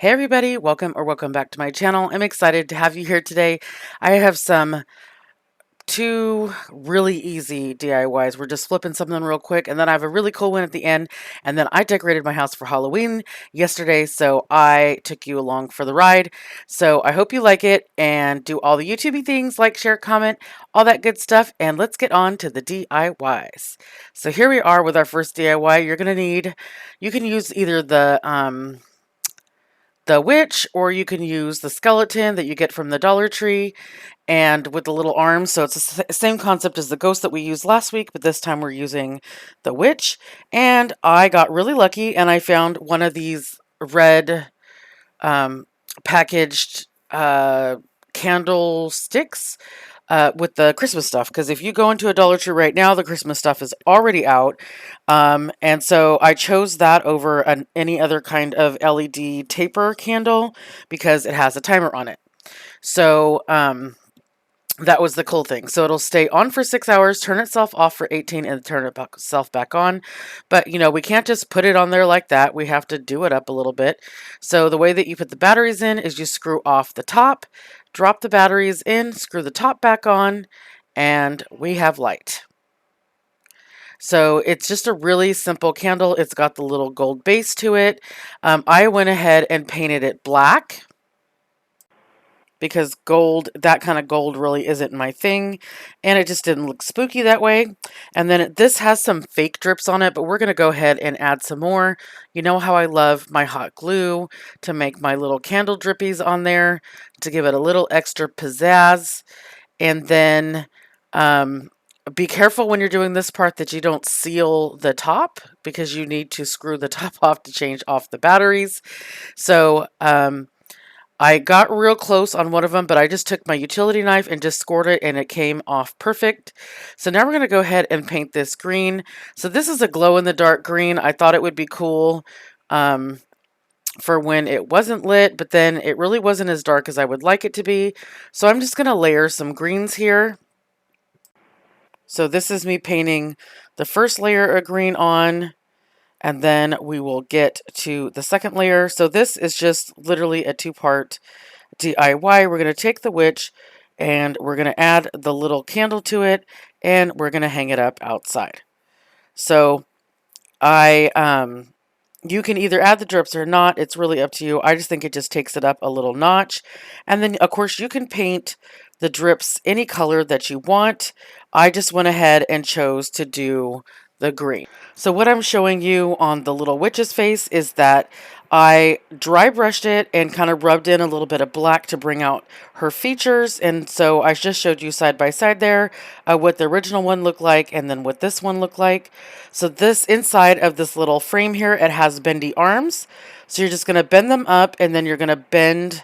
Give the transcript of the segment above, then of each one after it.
Hey everybody, welcome back to my channel. I'm excited to have you here today. I have two really easy DIYs. We're just flipping something real quick, and then I have a really cool one at the end. And then I decorated my house for Halloween yesterday, so I took you along for the ride. So I hope you like it and do all the YouTubey things, like, share, comment, all that good stuff. And let's get on to the DIYs. So here we are with our first DIY. You can use either the witch, or you can use the skeleton that you get from the Dollar Tree and with the little arms. So it's the same concept as the ghost that we used last week, but this time we're using the witch. And I got really lucky and I found one of these red um, packaged candlesticks with the Christmas stuff, because if you go into a Dollar Tree right now, the Christmas stuff is already out. And so I chose that over any other kind of LED taper candle because it has a timer on it. So that was the cool thing. So it'll stay on for 6 hours, turn itself off for 18, and turn itself back on. But, we can't just put it on there like that. We have to do it up a little bit. So the way that you put the batteries in is you screw off the top, drop the batteries in, screw the top back on, and we have light. So it's just a really simple candle. It's got the little gold base to it. I went ahead and painted it black, because gold, that kind of gold really isn't my thing, and it just didn't look spooky that way. And then this has some fake drips on it, but we're going to go ahead and add some more. You know how I love my hot glue to make my little candle drippies on there to give it a little extra pizzazz. And then be careful when you're doing this part that you don't seal the top, because you need to screw the top off to change off the batteries. So I got real close on one of them, but I just took my utility knife and just scored it, and it came off perfect. So now we're going to go ahead and paint this green. So this is a glow-in-the-dark green. I thought it would be cool for when it wasn't lit, but then it really wasn't as dark as I would like it to be. So I'm just going to layer some greens here. So this is me painting the first layer of green on, and then we will get to the second layer. So this is just literally a two-part DIY. We're going to take the witch and we're going to add the little candle to it, and we're going to hang it up outside. So you can either add the drips or not. It's really up to you. I just think it just takes it up a little notch. And then, of course, you can paint the drips any color that you want. I just went ahead and chose to do the green. So what I'm showing you on the little witch's face is that I dry brushed it and kind of rubbed in a little bit of black to bring out her features. And so I just showed you side by side there what the original one looked like and then what this one looked like. So this inside of this little frame here, it has bendy arms. So you're just going to bend them up, and then you're going to bend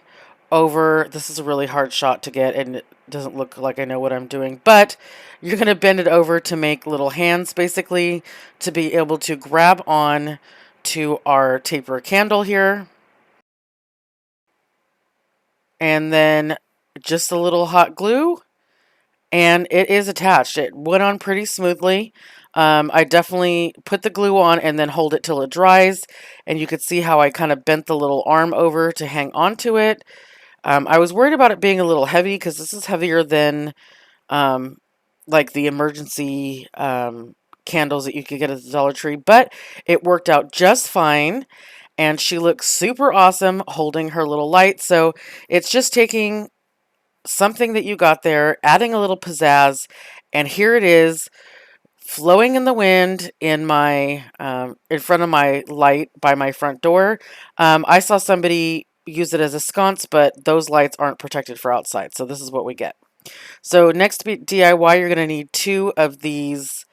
over. This is a really hard shot to get, and it doesn't look like I know what I'm doing, but you're going to bend it over to make little hands, basically, to be able to grab on to our taper candle here. And then just a little hot glue, and it is attached. It went on pretty smoothly. I definitely put the glue on and then hold it till it dries, and you could see how I kind of bent the little arm over to hang onto it. I was worried about it being a little heavy, because this is heavier than like the emergency candles that you could get at the Dollar Tree, but it worked out just fine, and she looks super awesome holding her little light. So it's just taking something that you got there, adding a little pizzazz, and here it is flowing in the wind in my in front of my light by my front door. I saw somebody use it as a sconce, but those lights aren't protected for outside, so this is what we get. So next DIY, you're going to need 2 of these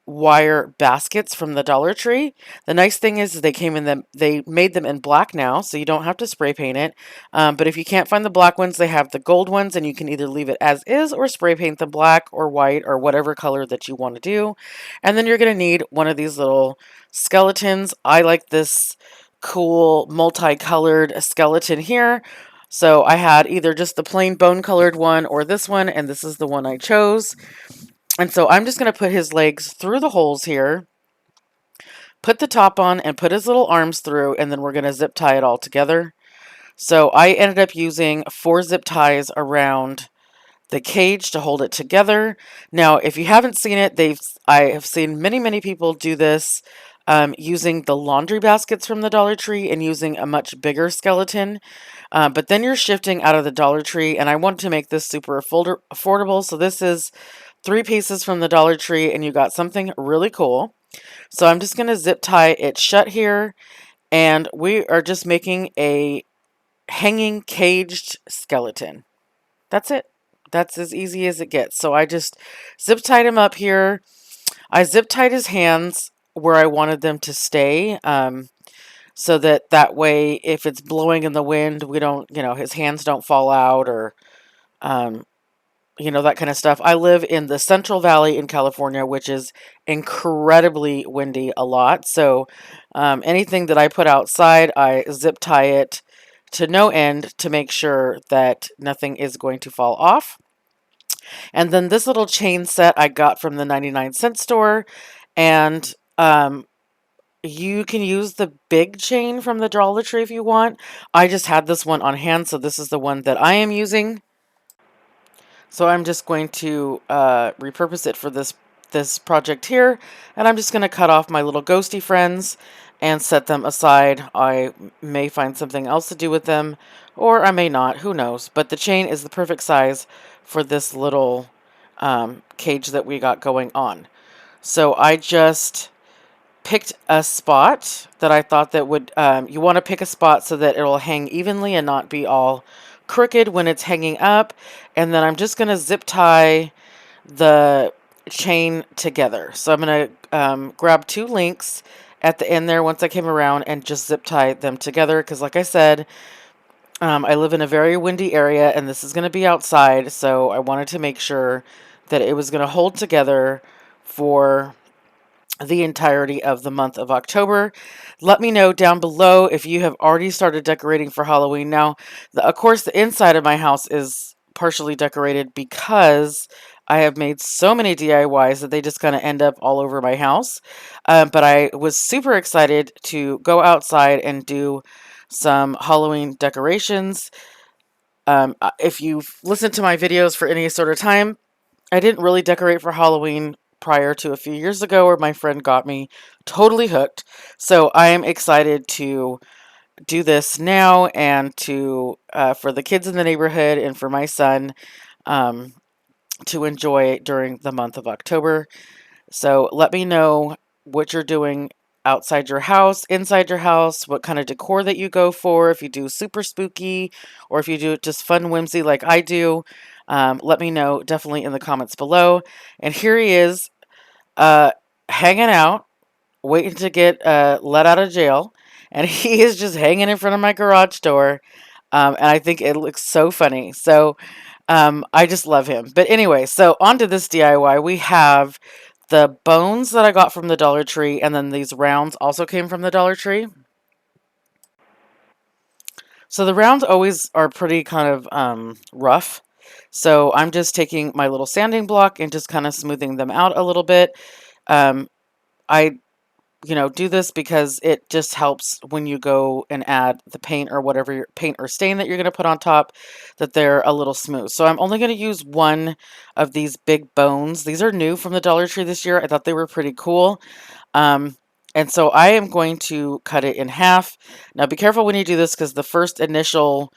wire baskets from the Dollar Tree. The nice thing is they made them in black now, so you don't have to spray paint it. But if you can't find the black ones, they have the gold ones, and you can either leave it as is or spray paint them black or white or whatever color that you want to do. And then you're going to need one of these little skeletons. I like this cool multicolored skeleton here. So I had either just the plain bone colored one or this one, and this is the one I chose. And so I'm just going to put his legs through the holes here, put the top on, and put his little arms through, and then we're going to zip tie it all together. So I ended up using 4 zip ties around the cage to hold it together. Now, if you haven't seen it, I have seen many people do this using the laundry baskets from the Dollar Tree and using a much bigger skeleton. But then you're shifting out of the Dollar Tree, and I want to make this super affordable. So this is 3 pieces from the Dollar Tree, and you got something really cool. So I'm just going to zip tie it shut here, and we are just making a hanging caged skeleton. That's it. That's as easy as it gets. So I just zip tied him up here. I zip tied his hands where I wanted them to stay, so that way, if it's blowing in the wind, we don't, his hands don't fall out or, um, that kind of stuff. I live in the Central Valley in California, which is incredibly windy a lot. So anything that I put outside, I zip tie it to no end to make sure that nothing is going to fall off. And then this little chain set I got from the 99-cent store. And you can use the big chain from the Dollar Tree if you want. I just had this one on hand, so this is the one that I am using. So I'm just going to repurpose it for this project here. And I'm just going to cut off my little ghosty friends and set them aside. I may find something else to do with them, or I may not. Who knows? But the chain is the perfect size for this little cage that we got going on. So I just picked a spot that I thought that would, you want to pick a spot so that it'll hang evenly and not be all crooked when it's hanging up. And then I'm just going to zip tie the chain together. So I'm going to grab 2 links at the end there once I came around and just zip tie them together. Because like I said, I live in a very windy area and this is going to be outside. So I wanted to make sure that it was going to hold together for the entirety of the month of October. Let me know down below if you have already started decorating for Halloween. Now, of course, the inside of my house is partially decorated because I have made so many DIYs that they just kind of end up all over my house. But I was super excited to go outside and do some Halloween decorations. If you've listened to my videos for any sort of time, I didn't really decorate for Halloween prior to a few years ago where my friend got me totally hooked. So I am excited to do this now and to for the kids in the neighborhood and for my son um, to enjoy during the month of October. So let me know what you're doing outside your house, inside your house, what kind of decor that you go for, if you do super spooky or if you do just fun whimsy like I do. Let me know definitely in the comments below. And here he is uh, hanging out, waiting to get let out of jail. And he is just hanging in front of my garage door. And I think it looks so funny. So I just love him. But anyway, so onto this DIY. We have the bones that I got from the Dollar Tree, and then these rounds also came from the Dollar Tree. So the rounds always are pretty kind of rough. So I'm just taking my little sanding block and just kind of smoothing them out a little bit. Um, I do this because it just helps when you go and add the paint or whatever paint or stain that you're going to put on top, that they're a little smooth. So I'm only going to use one of these big bones. These are new from the Dollar Tree this year. I thought they were pretty cool. Um, and so I am going to cut it in half. Now be careful when you do this because the first initial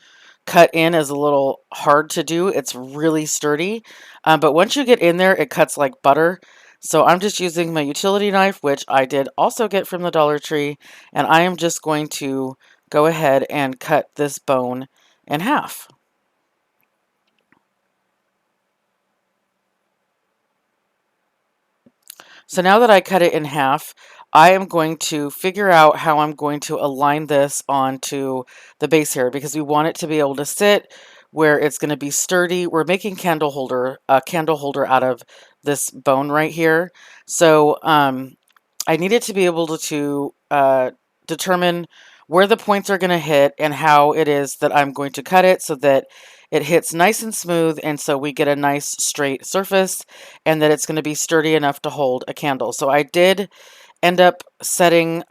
cut in is a little hard to do. It's really sturdy. But once you get in there, it cuts like butter. So I'm just using my utility knife, which I did also get from the Dollar Tree. And I am just going to go ahead and cut this bone in half. So now that I cut it in half, I am going to figure out how I'm going to align this onto the base here because we want it to be able to sit where it's going to be sturdy. We're making a candle holder out of this bone right here. So I needed to be able to determine where the points are going to hit and how it is that I'm going to cut it so that it hits nice and smooth and so we get a nice straight surface and that it's going to be sturdy enough to hold a candle. So I did end up setting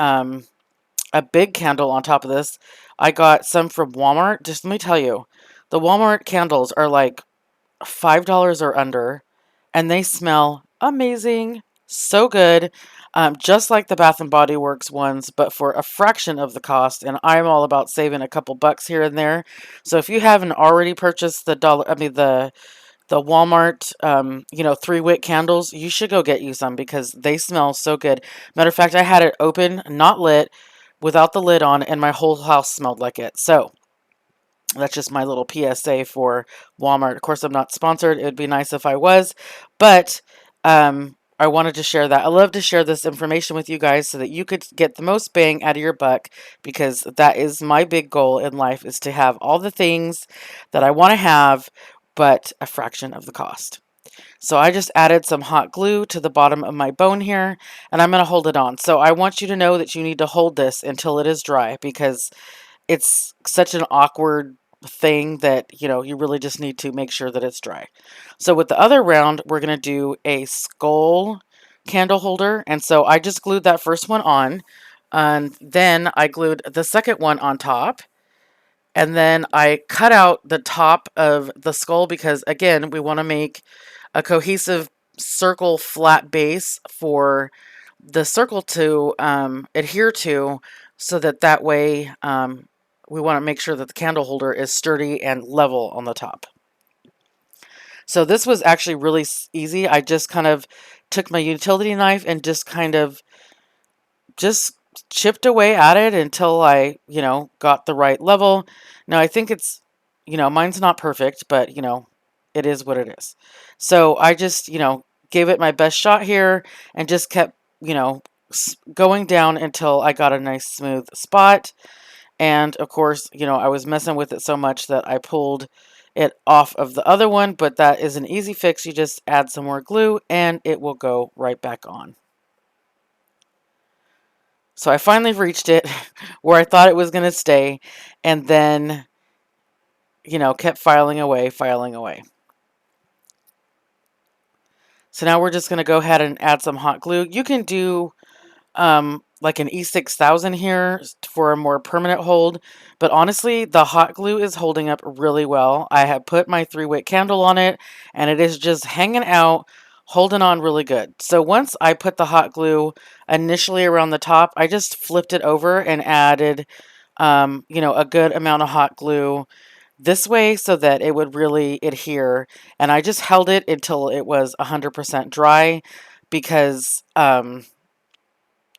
a big candle on top of this. I got some from Walmart. Just let me tell you, the Walmart candles are like $5 or under, and they smell amazing, so good, just like the Bath and Body Works ones, but for a fraction of the cost. And I'm all about saving a couple bucks here and there. So if you haven't already purchased the Walmart, 3-wick candles, you should go get you some because they smell so good. Matter of fact, I had it open, not lit, without the lid on, and my whole house smelled like it. So that's just my little PSA for Walmart. Of course, I'm not sponsored. It would be nice if I was, but I wanted to share that. I love to share this information with you guys so that you could get the most bang out of your buck, because that is my big goal in life, is to have all the things that I want to have, but a fraction of the cost. So I just added some hot glue to the bottom of my bone here, and I'm going to hold it on. So I want you to know that you need to hold this until it is dry, because it's such an awkward thing that, you really just need to make sure that it's dry. So with the other round, we're going to do a skull candle holder. And so I just glued that first one on, and then I glued the second one on top. And then I cut out the top of the skull because, again, we want to make a cohesive circle flat base for the circle to adhere to, so that way we want to make sure that the candle holder is sturdy and level on the top. So this was actually really easy. I just kind of took my utility knife and just chipped away at it until I, got the right level. Now I think it's, mine's not perfect, but, it is what it is. So I just, gave it my best shot here and just kept, going down until I got a nice smooth spot. And of course, I was messing with it so much that I pulled it off of the other one, but that is an easy fix. You just add some more glue and it will go right back on. So I finally reached it where I thought it was going to stay, and then, kept filing away, filing away. So now we're just going to go ahead and add some hot glue. You can do like an E6000 here for a more permanent hold, but honestly, the hot glue is holding up really well. I have put my 3-wick candle on it, and it is just hanging out, holding on really good. So once I put the hot glue initially around the top, I just flipped it over and added, a good amount of hot glue this way so that it would really adhere. And I just held it until it was 100% dry, because,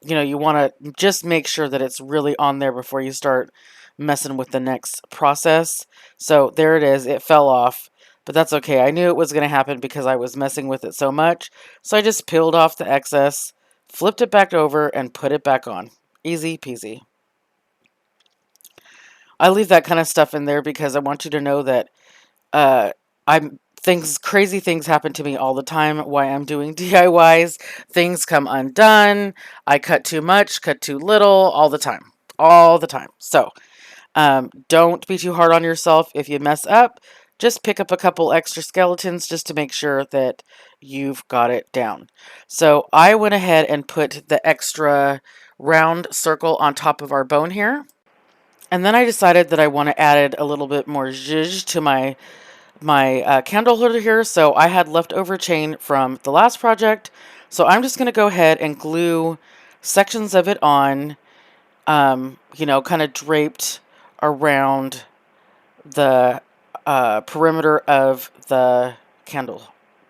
you want to just make sure that it's really on there before you start messing with the next process. So there it is. It fell off, but that's okay. I knew it was going to happen because I was messing with it so much. So I just peeled off the excess, flipped it back over, and put it back on. Easy peasy. I leave that kind of stuff in there because I want you to know that crazy things happen to me all the time while I'm doing DIYs. Things come undone. I cut too much, cut too little, all the time. All the time. So don't be too hard on yourself if you mess up. Just pick up a couple extra skeletons just to make sure that you've got it down. So I went ahead and put the extra round circle on top of our bone here. And then I decided that I want to add a little bit more zhuzh to my candle holder here. So I had leftover chain from the last project. So I'm just going to go ahead and glue sections of it on, kind of draped around the perimeter of the candle,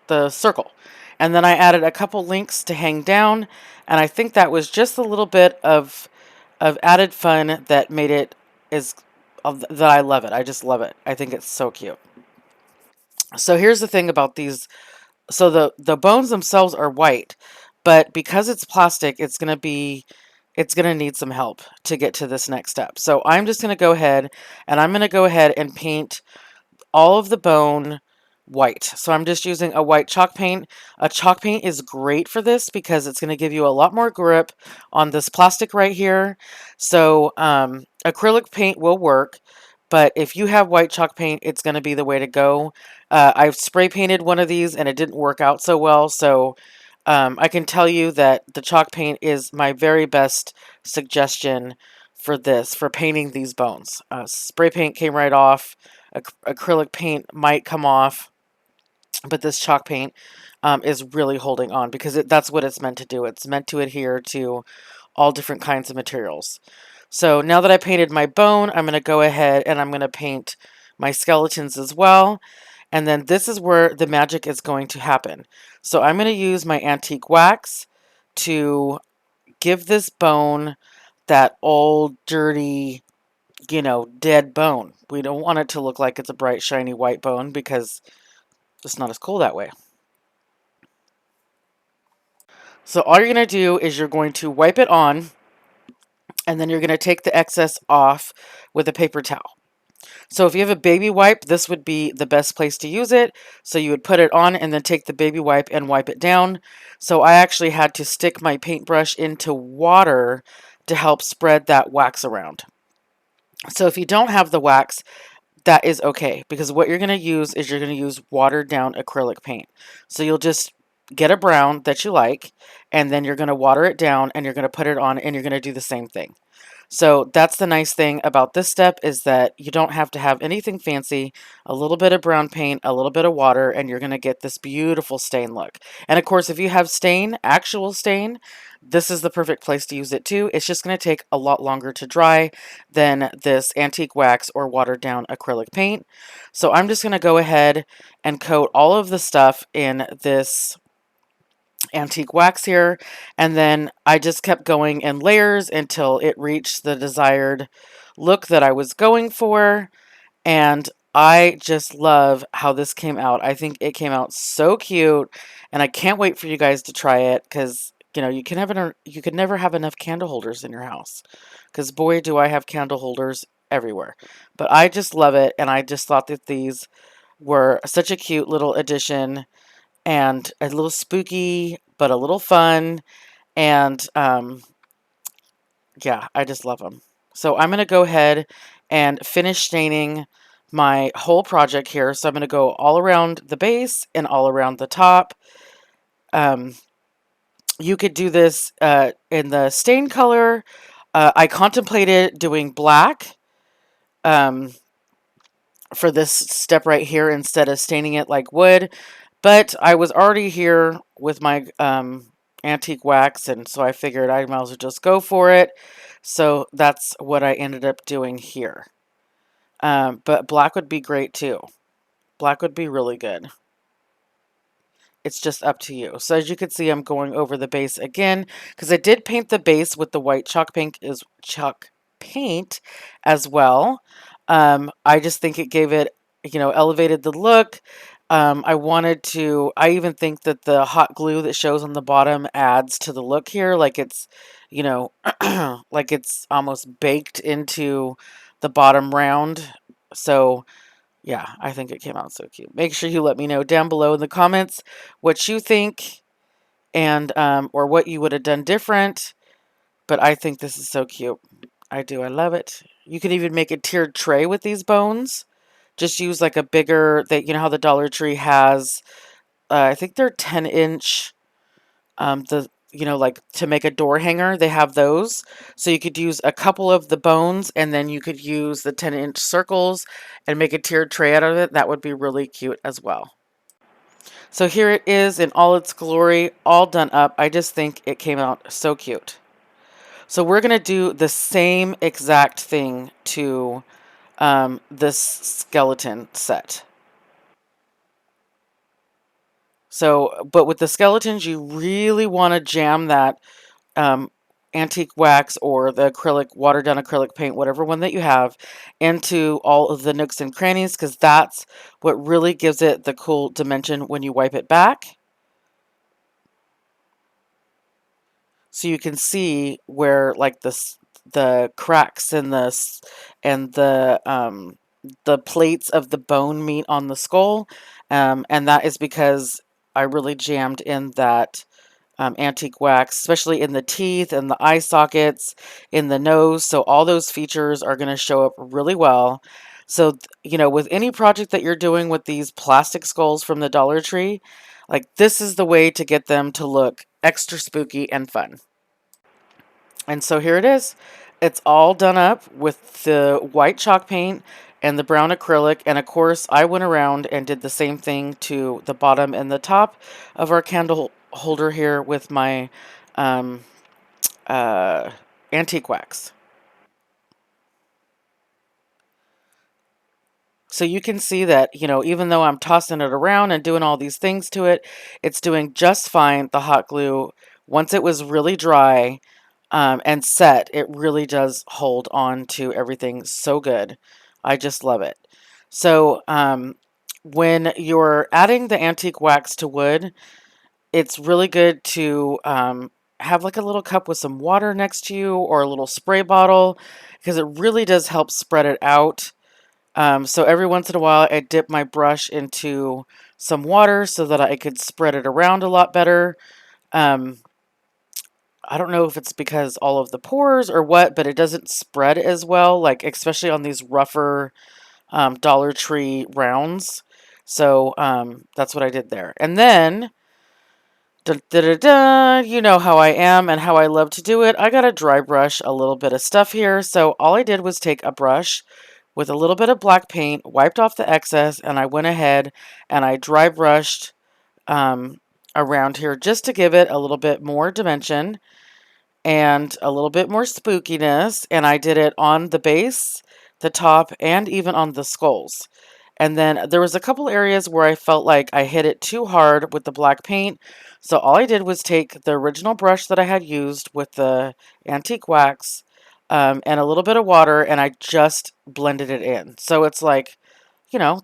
the circle. And then I added a couple links to hang down. And I think that was just a little bit of added fun that made it that I love it. I just love it. I think it's so cute. So here's the thing about these. So the bones themselves are white, but because it's plastic, it's going to need some help to get to this next step. So I'm just going to go ahead and paint all of the bone white. So I'm just using a white chalk paint. A chalk paint is great for this because it's going to give you a lot more grip on this plastic right here. So acrylic paint will work, but if you have white chalk paint, it's going to be the way to go. I've spray painted one of these and it didn't work out so well. So I can tell you that the chalk paint is my very best suggestion for this, for painting these bones. Spray paint came right off. Acrylic paint might come off, but this chalk paint is really holding on because that's what it's meant to do. It's meant to adhere to all different kinds of materials. So now that I painted my bone, I'm going to go ahead and I'm going to paint my skeletons as well. And then this is where the magic is going to happen. So I'm going to use my antique wax to give this bone that old, dirty, dead bone. We don't want it to look like it's a bright, shiny white bone because it's not as cool that way. So all you're going to do is you're going to wipe it on, and then you're going to take the excess off with a paper towel. So if you have a baby wipe, this would be the best place to use it. So you would put it on and then take the baby wipe and wipe it down. So I actually had to stick my paintbrush into water to help spread that wax around. So if you don't have the wax, that is okay, because what you're going to use is you're going to use watered down acrylic paint. So you'll just get a brown that you like, and then you're going to water it down and you're going to put it on and you're going to do the same thing. So that's the nice thing about this step, is that you don't have to have anything fancy. A little bit of brown paint, a little bit of water, and you're going to get this beautiful stain look. And of course, if you have stain, actual stain, this is the perfect place to use it too. It's just going to take a lot longer to dry than this antique wax or watered down acrylic paint. So I'm just going to go ahead and coat all of the stuff in this antique wax here, and then I just kept going in layers until it reached the desired look that I was going for. And I just love how this came out. I think it came out so cute, and I can't wait for you guys to try it, because you can never have enough candle holders in your house, because boy do I have candle holders everywhere. But I just love it, and I just thought that these were such a cute little addition, and a little spooky, but a little fun. And yeah, I just love them. So I'm going to go ahead and finish staining my whole project here. So I'm going to go all around the base and all around the top. You could do this in the stain color. I contemplated doing black for this step right here instead of staining it like wood. But I was already here with my antique wax, and so I figured I might as well just go for it. So that's what I ended up doing here. But black would be great too. Black would be really good. It's just up to you. So as you can see, I'm going over the base again, because I did paint the base with the white chalk paint as well. I just think it gave it, elevated the look. I even think that the hot glue that shows on the bottom adds to the look here, like it's, like it's almost baked into the bottom round. So yeah, I think it came out so cute. Make sure you let me know down below in the comments what you think, and or what you would have done different. But I think this is so cute. I do. I love it. You could even make a tiered tray with these bones. Just use like a bigger, you know how the Dollar Tree has, I think they're 10-inch, like to make a door hanger, they have those. So you could use a couple of the bones, and then you could use the 10-inch circles and make a tiered tray out of it. That would be really cute as well. So here it is in all its glory, all done up. I just think it came out so cute. So we're going to do the same exact thing to this skeleton set. So, but with the skeletons, you really want to jam that antique wax or the acrylic, watered down acrylic paint, whatever one that you have, into all of the nooks and crannies, because that's what really gives it the cool dimension when you wipe it back. So you can see where like the cracks and the plates of the bone meet on the skull, and that is because I really jammed in that antique wax, especially in the teeth and the eye sockets, in the nose. So all those features are going to show up really well. So, with any project that you're doing with these plastic skulls from the Dollar Tree, like this is the way to get them to look extra spooky and fun. And so here it is. It's all done up with the white chalk paint and the brown acrylic. And of course, I went around and did the same thing to the bottom and the top of our candle holder here with my um, uh, antique wax. So you can see that, even though I'm tossing it around and doing all these things to it, it's doing just fine. The hot glue, once it was really dry and set, it really does hold on to everything so good. I just love it. So when you're adding the antique wax to wood, it's really good to have like a little cup with some water next to you or a little spray bottle because it really does help spread it out. So every once in a while, I dip my brush into some water so that I could spread it around a lot better. Um, I don't know if it's because all of the pores or what, but it doesn't spread as well, like especially on these rougher Dollar Tree rounds. So that's what I did there. And then, da, da, da, da, you know how I am and how I love to do it. I got a dry brush, a little bit of stuff here. So all I did was take a brush with a little bit of black paint, wiped off the excess, and I went ahead and I dry brushed um, around here just to give it a little bit more dimension and a little bit more spookiness. And I did it on the base, the top, and even on the skulls. And then there was a couple areas where I felt like I hit it too hard with the black paint. So all I did was take the original brush that I had used with the antique wax and a little bit of water, and I just blended it in. So it's like,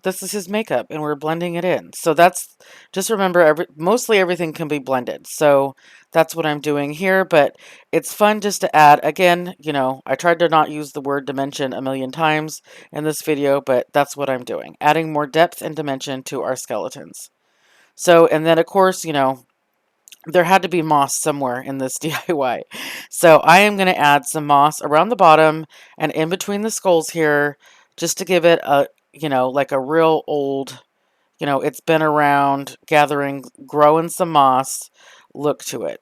this is his makeup, and we're blending it in. So that's just remember, mostly everything can be blended. So that's what I'm doing here. But it's fun just to add. Again, I tried to not use the word dimension a million times in this video, but that's what I'm doing, adding more depth and dimension to our skeletons. So, and then of course, there had to be moss somewhere in this DIY. So I am going to add some moss around the bottom and in between the skulls here, just to give it a, like a real old, it's been around, gathering, growing some moss look to it.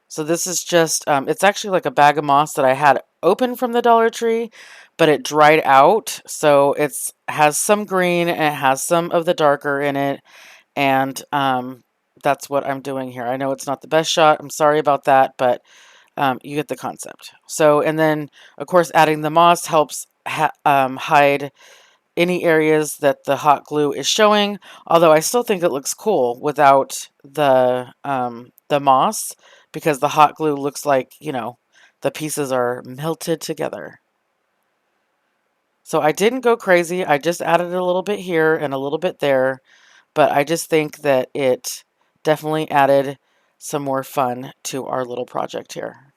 So this is just, it's actually like a bag of moss that I had open from the Dollar Tree, but it dried out. So it's has some green and it has some of the darker in it. And that's what I'm doing here. I know it's not the best shot. I'm sorry about that, but you get the concept. So, and then, of course, adding the moss helps hide any areas that the hot glue is showing, although I still think it looks cool without the moss because the hot glue looks like, the pieces are melted together. So I didn't go crazy. I just added a little bit here and a little bit there, but I just think that it definitely added some more fun to our little project here.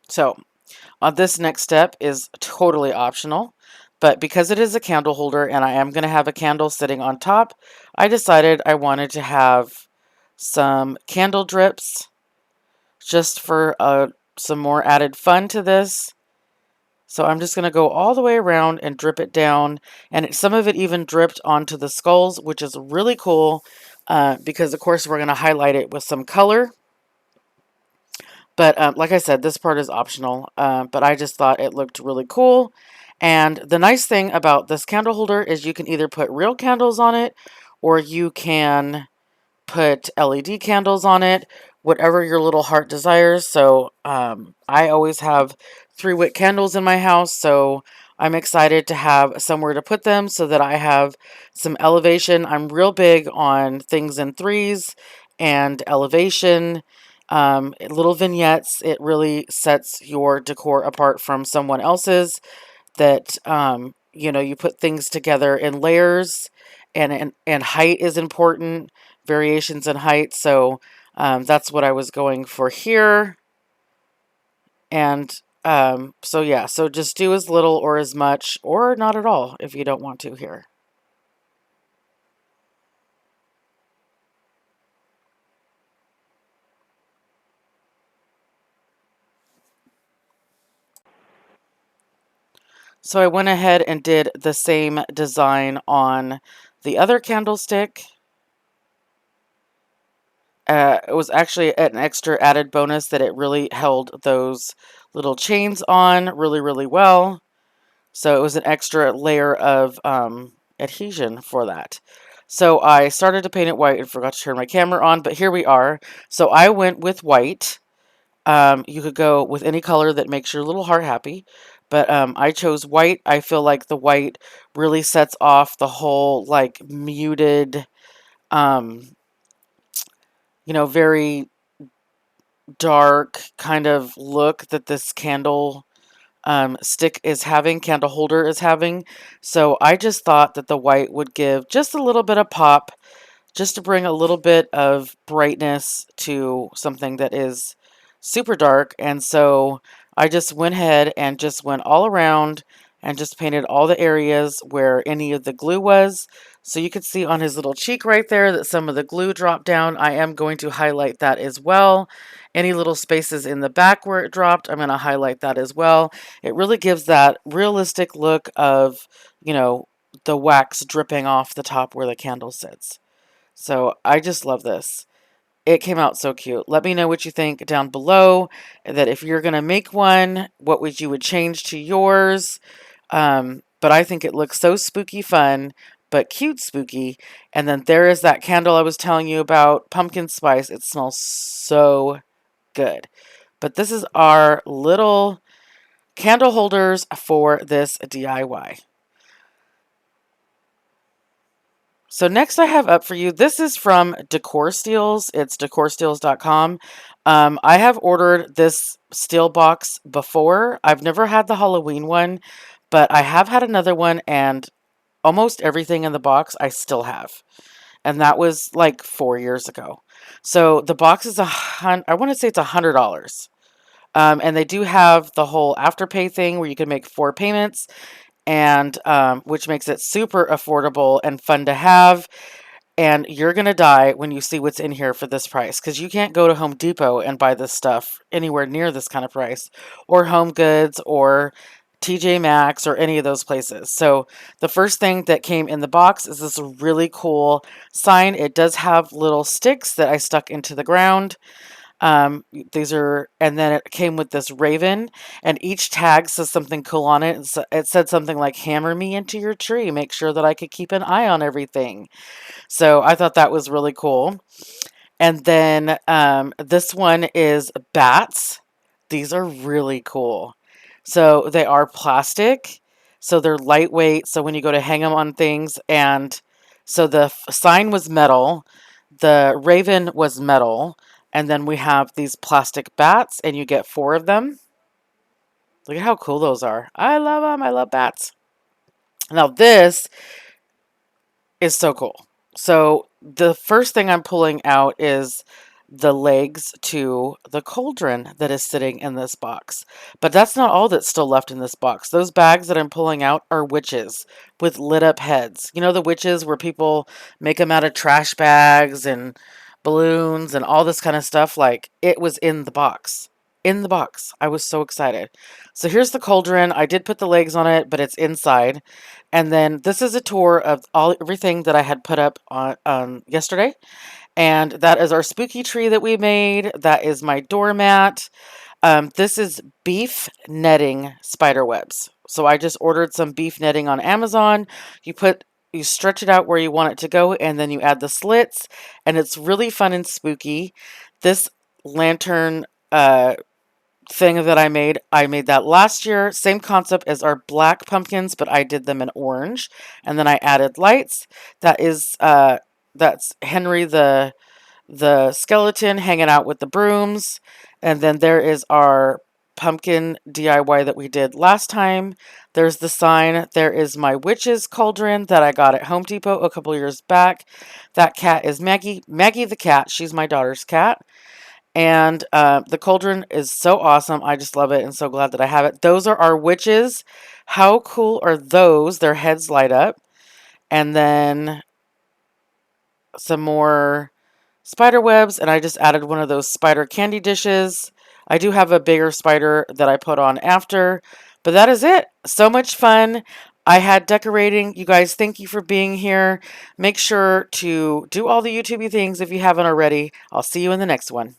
So this next step is totally optional, but because it is a candle holder and I am going to have a candle sitting on top, I decided I wanted to have some candle drips just for some more added fun to this. So I'm just going to go all the way around and drip it down, and some of it even dripped onto the skulls, which is really cool because, of course, we're going to highlight it with some color. But like I said, this part is optional, but I just thought it looked really cool. And the nice thing about this candle holder is you can either put real candles on it or you can put LED candles on it, whatever your little heart desires. So I always have 3-wick candles in my house, so I'm excited to have somewhere to put them so that I have some elevation. I'm real big on things in threes and elevation. Little vignettes, it really sets your decor apart from someone else's. That you put things together in layers, and height is important, variations in height. So that's what I was going for here. And so yeah, so just do as little or as much or not at all if you don't want to here. So I went ahead and did the same design on the other candlestick. It was actually an extra added bonus that it really held those little chains on really, really well. So it was an extra layer of adhesion for that. So I started to paint it white and forgot to turn my camera on, but here we are. So I went with white. You could go with any color that makes your little heart happy, but I chose white. I feel like the white really sets off the whole like muted, um, very dark kind of look that this candle stick is having, candle holder is having. So I just thought that the white would give just a little bit of pop, just to bring a little bit of brightness to something that is super dark. And so I just went ahead and just went all around and just painted all the areas where any of the glue was. So you could see on his little cheek right there that some of the glue dropped down. I am going to highlight that as well. Any little spaces in the back where it dropped, I'm going to highlight that as well. It really gives that realistic look of, the wax dripping off the top where the candle sits. So I just love this. It came out so cute. Let me know what you think down below. That if you're going to make one, what would you change to yours? But I think it looks so spooky fun, but cute spooky. And then there is that candle I was telling you about, pumpkin spice. It smells so good. But this is our little candle holders for this DIY. So next I have up for you, this is from Decor Steels. It's decorsteels.com. I have ordered this steel box before. I've never had the Halloween one, but I have had another one, and almost everything in the box I still have. And that was like 4 years ago. So the box is I want to say it's $100. And they do have the whole afterpay thing where you can make 4 payments, and which makes it super affordable and fun to have. And you're going to die when you see what's in here for this price, because you can't go to Home Depot and buy this stuff anywhere near this kind of price, or Home Goods, or TJ Maxx, or any of those places. So the first thing that came in the box is this really cool sign. It does have little sticks that I stuck into the ground. These are, and then it came with this raven, and each tag says something cool on it. It said something like, "Hammer me into your tree. Make sure that I could keep an eye on everything." So I thought that was really cool. And then this one is bats. These are really cool. So they are plastic. So they're lightweight. So when you go to hang them on things, and so the sign was metal, the raven was metal, and then we have these plastic bats, and you get 4 of them. Look at how cool those are. I love them. I love bats. Now this is so cool. So the first thing I'm pulling out is the legs to the cauldron that is sitting in this box. But that's not all that's still left in this box. Those bags that I'm pulling out are witches with lit up heads. You know, the witches where people make them out of trash bags and balloons and all this kind of stuff? Like, it was in the box. In the box. I was so excited. So here's the cauldron. I did put the legs on it, but it's inside. And then this is a tour of everything that I had put up on yesterday. And that is our spooky tree that we made. That is my doormat. This is beef netting spider webs. So I just ordered some beef netting on Amazon. You stretch it out where you want it to go, and then you add the slits, and it's really fun and spooky. This lantern thing that I made that last year. Same concept as our black pumpkins, but I did them in orange, and then I added lights. That's Henry the skeleton hanging out with the brooms, and then there is our pumpkin DIY that we did last time. There's the sign. There is my witch's cauldron that I got at Home Depot a couple years back. That cat is Maggie. Maggie the cat. She's my daughter's cat. And the cauldron is so awesome. I just love it and so glad that I have it. Those are our witches. How cool are those? Their heads light up. And then some more spider webs. And I just added one of those spider candy dishes. I do have a bigger spider that I put on after. But that is it. So much fun. I had decorating. You guys, thank you for being here. Make sure to do all the YouTubey things if you haven't already. I'll see you in the next one.